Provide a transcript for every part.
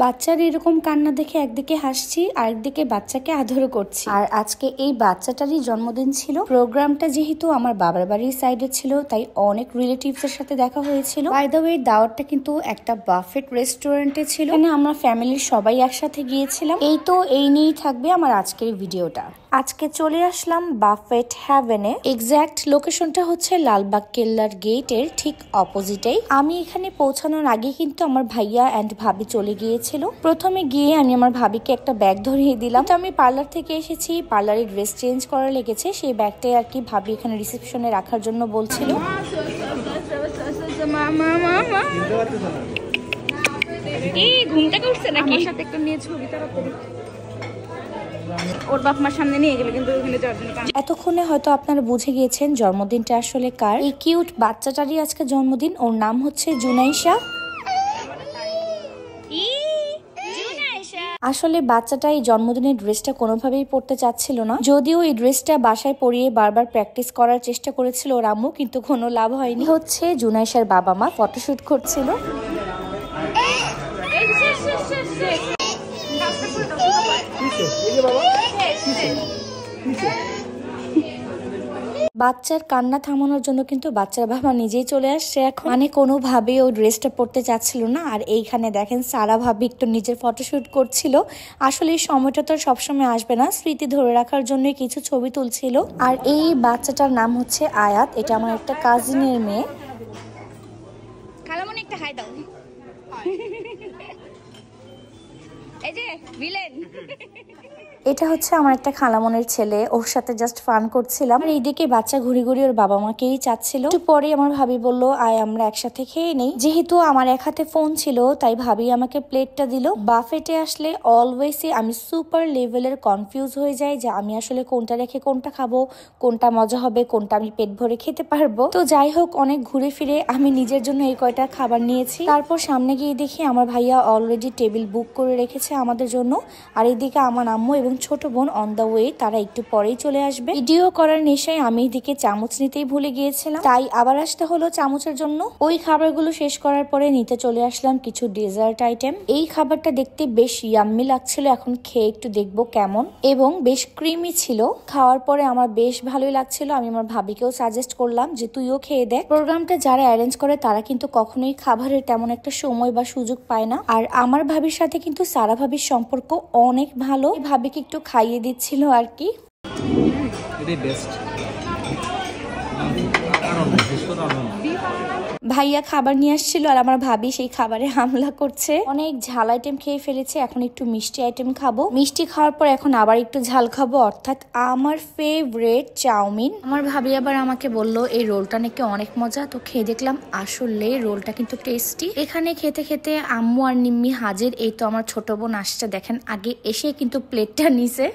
বাচ্চার এরকম কান্না দেখে একদিকে হাসছি আর একদিকে বাচ্চাকে আদর করছি। আর আজকে এই বাচ্চাটারই জন্মদিন ছিল। প্রোগ্রামটা যেহেতু আমার বাবার বাড়ির সাইডে ছিল তাই অনেক রিলেটিভস এর সাথে দেখা হয়েছিল। বাই দ্য ওয়ে দাওয়াতটা কিন্তু একটা বাফেট রেস্টুরেন্টে ছিল, এখানে আমরা ফ্যামিলির সবাই একসাথে গিয়েছিলাম। এই তো এই নিয়েই থাকবে আমার আজকের ভিডিওটা। আজকে চলে আসলাম বাফেট হ্যাভেনে। এক্সাক্ট লোকেশনটা হচ্ছে লালবাগ কেল্লার গেটের ঠিক অপোজিটেই। আমি এখানে পৌঁছানোর আগে কিন্তু আমার ভাইয়া এন্ড ভাবি চলে গিয়েছিল। প্রথমে গিয়ে আমি আমার ভাবিকে একটা ব্যাগ ধরিয়ে দিলাম। তো আমি পার্লার থেকে এসেছি, পার্লারে ড্রেস চেঞ্জ করা লেগেছে, সেই ব্যাগটাই আর কি ভাবি এখানে রিসেপশনে রাখার জন্য বলছিল। ঘুমটাকে উঠছে নাকি? আমার সাথে একটা নিয়ে ছবি তাড়াতাড়ি ওর বাপ মার সামনে নিয়ে গেল, কিন্তু ওখানে যাওয়ার জন্য। এতক্ষণে হয়তো আপনারা বুঝে গিয়েছেন জন্মদিনটা আসলে কার। এই কিউট বাচ্চাটারই আজকে জন্মদিন। ওর নাম হচ্ছে জুনাইশা। আসলে বাচ্চাটা এই জন্মদিনের ড্রেসটা কোনোভাবেই পরতে চাচ্ছিল না, যদিও এই ড্রেসটা বাসায় পরিয়ে বারবার প্র্যাকটিস করার চেষ্টা করেছিল ওর আম্মু, কিন্তু কোনো লাভ হয়নি। হচ্ছে জুনাইশার বাবা মা ফটোশুট করছিল। বাচ্চার কান্না থামানোর জন্য কিন্তু বাচ্চার বাবা নিজেই চলে আসছে এখন। মানে কোনোভাবেই ও ড্রেসটা পরতে চাচ্ছিল না। আর এইখানে দেখেন সারা ভাবি একটু নিজের ফটোশুট করছিল। আসলে এই সময়টা তো সবসময় আসবে না, স্মৃতি ধরে রাখার জন্য কিছু ছবি তুলছিল। আর এই বাচ্চাটার নাম হচ্ছে আয়াত, এটা আমার একটা কাজিনের মেয়ে। খালামনি একটা হাই দাও। এই যে ভিলেন, এটা হচ্ছে আমার একটা খালামনের ছেলে, ওর সাথে জাস্ট ফান করছিলাম। আর এইদিকে বাচ্চা ঘুরি ঘুরি ওর বাবা মাকেই চাচ্ছিল। একটু পরে আমার ভাবি বললো আয় আমরা একসাথে খেয়ে নেই। যেহেতু আমার এক হাতে ফোন ছিল তাই ভাবি আমাকে প্লেটটা দিল। বাফেটে আসলে অলওয়েজই আমি সুপার লেভেলের কনফিউজ হয়ে যাই যে আমি আসলে কোনটা রেখে কোনটা খাবো, কোনটা মজা হবে, কোনটা আমি পেট ভরে খেতে পারবো। তো যাই হোক, অনেক ঘুরে ফিরে আমি নিজের জন্য এই কয়টা খাবার নিয়েছি। তারপর সামনে গিয়ে দেখি আমার ভাইয়া অলরেডি টেবিল বুক করে রেখেছে আমাদের জন্য। আর এইদিকে আমার আম্মু এবং ছোট বোন অন দা ওয়ে, তারা একটু পরেই চলে আসবে। ভিডিও করার নেশায় আমি এদিকে চামচ নিতেই ভুলে গিয়েছিলাম, তাই আবার আসতে হলো চামচের জন্য। ওই খাবারগুলো শেষ করার পরে নিতে চলে আসলাম কিছু ডেজার্ট আইটেম। এই খাবারটা দেখতে বেশ ইয়াম্মি লাগছিল, এখন খেয়ে একটু দেখবো কেমন। এবং বেশ ক্রিমি ছিল, খাওয়ার পরে আমার বেশ ভালোই লাগছিল। আমি আমার ভাবিকেও সাজেস্ট করলাম যে তুইও খেয়ে দেখ। প্রোগ্রামটা যারা অ্যারেঞ্জ করে তারা কিন্তু কখনোই খাবারের তেমন একটা সময় বা সুযোগ পায় না। আর আমার ভাবির সাথে কিন্তু সারা ভাবির সম্পর্ক অনেক ভালো। ভাবিকে একটু খাইয়ে দিচ্ছিল আর কি। ভাইয়া খাবার নিয়ে আসছিল আর আমার ভাবি সেই খাবারে হামলা করছে। অনেক ঝাল আইটেম খেয়ে ফেলেছে, এখন একটু মিষ্টি আইটেম খাবো। মিষ্টি খাওয়ার পর এখন আবার একটু ঝাল খাবো, অর্থাৎ আমার ফেভারিট চাউমিন। আমার ভাবি আবার আমাকে বললো এই রোলটা নাকি অনেক মজা, তো খেয়ে দেখলাম আসলে রোলটা কিন্তু টেস্টি। এখানে খেতে খেতে আম্মু আর নিম্মি হাজির। এই তো আমার ছোট বোন আসছে, দেখেন আগে এসে কিন্তু প্লেটটা নিছে।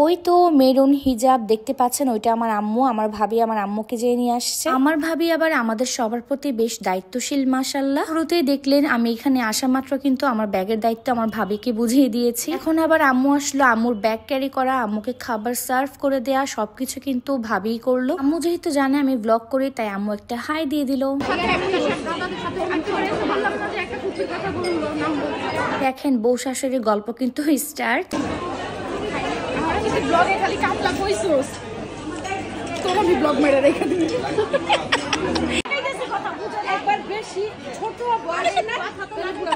ওই তো মেরুন হিজাব দেখতে পাচ্ছেন, ওইটা আমার আম্মু। আমার ভাবি আমার আম্মুকে যেয়ে নিয়ে আসছে। আমার ভাবি আবার আমাদের সবার প্রতি বেশ দায়িত্বশীল মাশাআল্লাহ। শুরুতেই দেখলেন আমি এখানে আসা মাত্র কিন্তু আমার ব্যাগের দায়িত্ব আমার ভাবিকে বুঝিয়ে দিয়েছি। এখন আবার আম্মু আসলো, আম্মুর ব্যাগ ক্যারি করা, আম্মুকে খাবার সার্ভ করে দেয়া, সবকিছু কিন্তু ভাবিই করলো। আম্মু যেহেতু জানে আমি ব্লগ করি তাই আম্মু একটা হাই দিয়ে দিল। দেখেন বউ শাশুড়ির গল্প কিন্তু স্টার্ট। ব্লগে খালি কাপলা কইছস, তোর আমি ব্লগ মেরে রেখে দিই। কথা বুঝো একবার বেশি ছোট বয়স না, কথা তো পুরো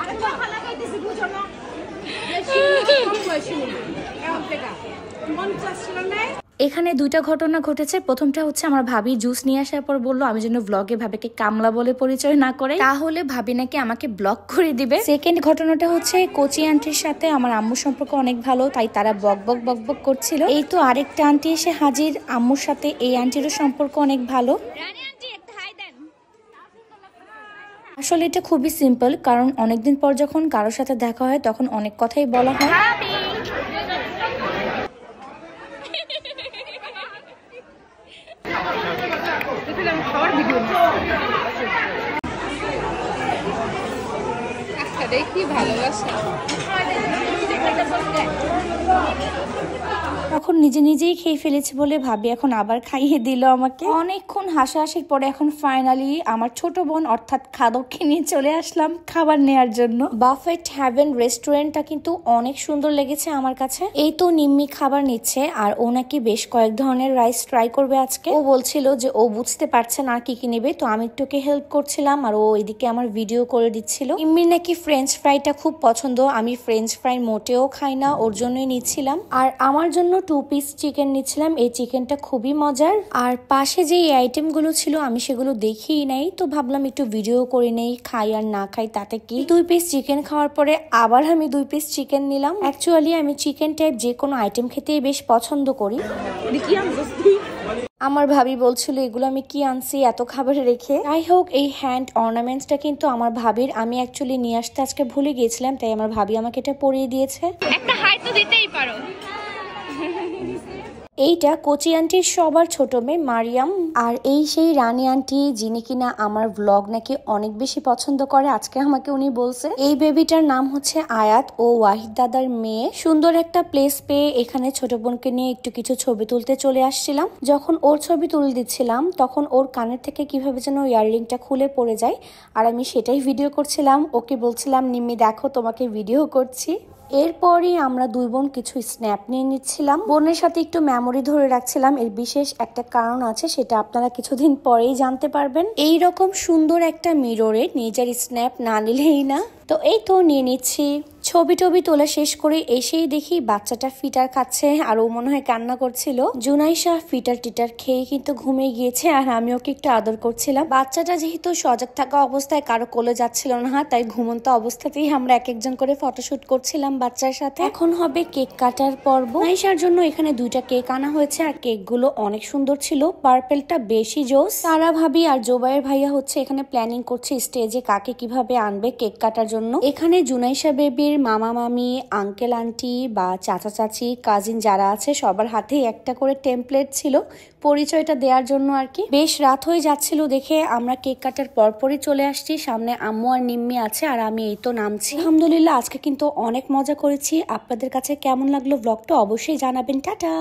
আরে কথা লাগাইতেছি বুঝো না, বেশি কম বয়সী এমন টাকা 50 ছিল না। এখানে দুইটা ঘটনা ঘটেছে। প্রথমটা হচ্ছে আমার ভাবি জুস নিয়ে আসার পর বললো আমি যেন ব্লগে ভাবিকে কামলা বলে পরিচয় না করে, তাহলে ভাবি নাকি আমাকে ব্লক করে দিবে। সেকেন্ড ঘটনাটা হচ্ছে কোচি আন্টির সাথে আমার আম্মুর সম্পর্ক অনেক ভালো, তাই তারা বক বক বক বক করছিল। এই তো আরেকটা আন্টি এসে হাজির, আম্মুর সাথে এই আন্টিরও সম্পর্ক অনেক ভালো। আসলে এটা খুবই সিম্পল, কারণ অনেকদিন পর যখন কারোর সাথে দেখা হয় তখন অনেক কথাই বলা হয়। দেখি ভালোবাসা তখন নিজে নিজেই খেয়ে ফেলেছি বলে ভাবি এখন আবার খাইয়ে দিল আমাকে। অনেকক্ষণ হাসাহাসির পরে এখন ফাইনালি আমার ছোট বোন অর্থাৎ খাদককে নিয়ে চলে আসলাম খাবার নেয়ার জন্য। বাফেট হ্যাভেন রেস্টুরেন্টটা কিন্তু অনেক সুন্দর লেগেছে আমার কাছে। এই তো নিম্মি খাবার নিচ্ছে আর ও নাকি বেশ কয়েক ধরনের রাইস ট্রাই করবে আজকে। ও বলছিল যে ও বুঝতে পারছে না কি কি নেবে, তো আমি একটুকে হেল্প করছিলাম আর ও এদিকে আমার ভিডিও করে দিচ্ছিল। নিম্মির নাকি ফ্রেঞ্চ ফ্রাইটা খুব পছন্দ, আমি ফ্রেঞ্চ ফ্রাই মোটেও খাই না, ওর জন্যই নিচ্ছিলাম। আর আমার জন্য 2 পিস চিকেন নিচ্ছিলাম, এই চিকেনটা খুবই মজার। আর পাশে যে আইটেম গুলো ছিল আমি সেগুলো দেখিই নাই, তো ভাবলাম একটু ভিডিও করে নেই, খাই আর না খাই তাতে কি। 2 পিস চিকেন খাওয়ার পরে আবার আমি 2 পিস চিকেন নিলাম। অ্যাকচুয়ালি আমি চিকেন টাইপ যে কোনো আইটেম খেতেই বেশ পছন্দ করি। আমার ভাবি বলছিল এগুলো আমি কি আনছি এত খাবার রেখে। যাই হোক, এই হ্যান্ড অর্নামেন্টসটা কিন্তু আমার ভাবির, আমি অ্যাকচুয়ালি নিয়ে আসতে আজকে ভুলে গিয়েছিলাম, তাই আমার ভাবি আমাকে এটা পরিয়ে দিয়েছে। একটা হাই তো দিতেই পারো। এইটা কোচি আন্টির সবার ছোট মেয়ে মারিয়াম, আর এই সেই রানী আন্টি যিনি কিনা আমার ব্লগ নাকি অনেক বেশি পছন্দ করে। আজকে আমাকে উনি বলছে এই বেবিটার নাম হচ্ছে আয়াত, ও ওয়াহিদ দাদার মেয়ে। সুন্দর একটা প্লেস পেয়ে এখানে ছোট বোনকে নিয়ে একটু কিছু ছবি তুলতে চলে আসছিলাম। যখন ওর ছবি তুলে দিচ্ছিলাম তখন ওর কানের থেকে কিভাবে যেন ইয়াররিংটা খুলে পড়ে যায়, আর আমি সেটাই ভিডিও করছিলাম। ওকে বলছিলাম নিম্মি দেখো তোমাকে ভিডিও করছি। এরপরই আমরা 2 বোন কিছু স্ন্যাপ নিয়ে নিচ্ছিলাম, বোনের সাথে একটু মেমোরি ধরে রাখছিলাম। এর বিশেষ একটা কারণ আছে, সেটা আপনারা কিছুদিন পরেই জানতে পারবেন। এই রকম সুন্দর একটা মিররে নিজের স্ন্যাপ না নিলেই না। তো এই তো নিয়ে নিচ্ছি ছবি টবি তোলা শেষ করে এসেই দেখি বাচ্চাটা ফিটার খাচ্ছে, আর ও মনে হয় কান্না করছিল। জুনাইশা ফিটার টিটার খেয়ে কিন্তু ঘুমিয়ে গিয়েছে, আর আমি ওকে একটু আদর করছিলাম। বাচ্চাটা যেহেতু সজাগ থাকা অবস্থায় কারো কোলে যাচ্ছিল না, তাই ঘুমন্ত অবস্থাতেই আমরা এক একজন করে ফটোশুট করছিলাম বাচ্চার সাথে। এখন হবে কেক কাটার পর্ব। জুনাইশার জন্য এখানে 2টা কেক আনা হয়েছে, আর কেক গুলো অনেক সুন্দর ছিল। পার্পেলটা বেশি জোস। তারা ভাবি আর জোবাইয়ের ভাইয়া হচ্ছে এখানে প্ল্যানিং করছে স্টেজে কাকে কিভাবে আনবে কেক কাটার জন্য। এখানে জুনাইশা বেবির মামা মামি, আঙ্কেল আন্টি বা চাচা চাচি, কাজিন যারা আছে সবার হাতেই একটা করে টেমপ্লেট ছিল পরিচয়টা দেওয়ার জন্য আর কি। বেশ রাত হয়ে যাচ্ছিল দেখে আমরা কেক কাটার পরপরই চলে আসছি। সামনে আম্মু আর নিম্মি আছে, আর আমি এই তো নামছি। আলহামদুলিল্লাহ আজকে কিন্তু অনেক মজা করেছি। আপনাদের কাছে কেমন লাগলো ব্লগটা অবশ্যই জানাবেন। টাটা।